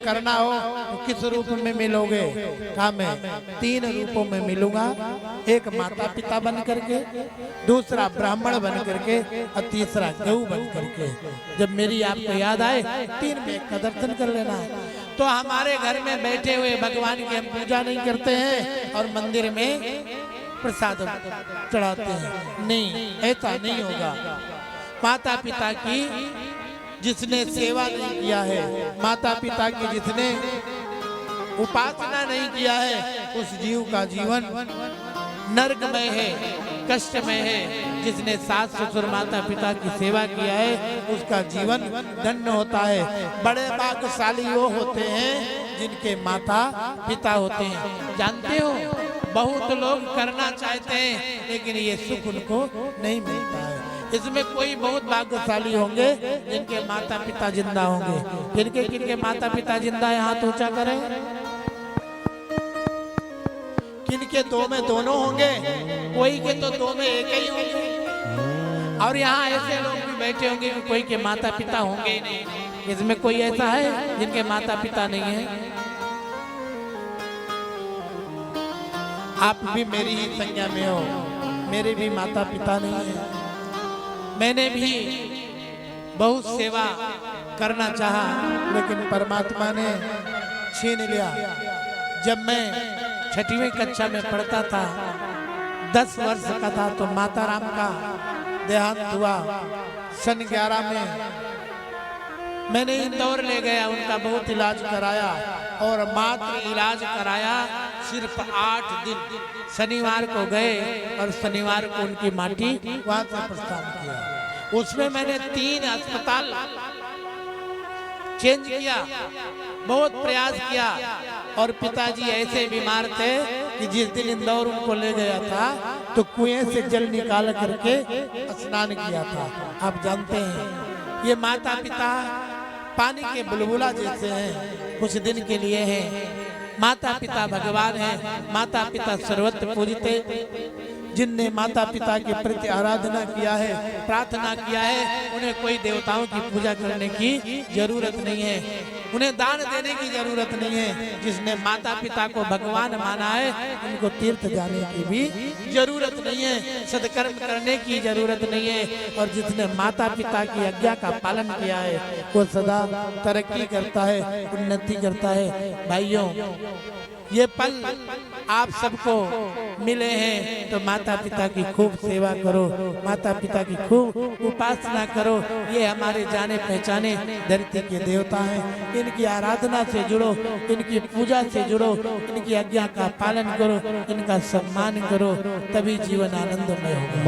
करना हो तो किस रूप में मिलोगे? कहा मैं 3 रूपों में मिलूंगा, एक माता पिता बन करके, दूसरा ब्राह्मण बन करके और तीसरा गऊ बन करके। जब मेरी आपको याद आए 3 मेघ का दर्शन कर लेना। तो हमारे घर में बैठे हुए भगवान की हम पूजा नहीं करते हैं और मंदिर में प्रसाद चढ़ाते हैं, नहीं, ऐसा नहीं होगा। माता पिता की जिसने सेवा नहीं किया है, माता पिता की जिसने उपासना नहीं किया है, उस जीव का जीवन नरकमय है, कष्टमय है। जिसने सास ससुर माता पिता की सेवा किया है, उसका जीवन धन्य होता है। बड़े भाग्यशाली वो होते हैं जिनके माता पिता होते हैं। जानते हो, बहुत लोग करना चाहते हैं लेकिन ये सुख उनको नहीं मिलता है। इसमें कोई बहुत भाग्यशाली होंगे जिनके माता पिता जिंदा होंगे। किनके किनके माता पिता जिंदा है, हाथ ऊंचा करें। किनके 2 में दोनों होंगे, कोई के तो 2 में एक ही होंगे। और यहाँ ऐसे लोग भी बैठे होंगे कि कोई के माता पिता होंगे ही नहीं। इसमें कोई ऐसा है जिनके माता पिता नहीं है? आप भी मेरी ही संज्ञा में हो, मेरे भी माता पिता नहीं है। मैंने भी बहुत सेवा करना चाहा लेकिन परमात्मा ने छीन लिया। जब मैं 6वीं कक्षा में पढ़ता था, 10 वर्ष का था, तो माता राम का देहांत हुआ। सन 11 में मैंने इंदौर ले गया, उनका बहुत इलाज कराया और मात्र इलाज कराया सिर्फ 8 दिन। शनिवार को गए और शनिवार को उनकी माटी वहां से प्रस्थान किया। उसमें मैंने 3 अस्पताल चेंज किया, बहुत प्रयास किया। और पिताजी ऐसे बीमार थे कि जिस दिन इंदौर उनको ले गया था तो कुएं से जल निकाल करके स्नान किया था। आप जानते हैं ये माता पिता पानी के बुलबुला जैसे हैं, कुछ दिन के लिए हैं। माता पिता भगवान है, माता पिता सर्वत्र पूजिते। जिनने माता पिता के प्रति आराधना किया है, प्रार्थना किया है, उन्हें कोई देवताओं की पूजा करने की जरूरत नहीं है, उन्हें दान देने की जरूरत नहीं है। जिसने माता पिता को भगवान माना है, उनको तीर्थ जाने की भी जरूरत नहीं है, सत्कर्म करने की जरूरत नहीं है। और जिसने माता पिता की आज्ञा का पालन किया है, वो सदा तरक्की करता है, उन्नति करता है। भाइयों, ये पल आप सबको मिले हैं तो माता पिता की खूब सेवा करो, माता पिता की खूब उपासना करो। ये हमारे जाने पहचाने धरती के देवता हैं, इनकी आराधना से जुड़ो, इनकी पूजा से जुड़ो, इनकी आज्ञा का पालन करो, इनका सम्मान करो, तभी जीवन आनंदमय होगा।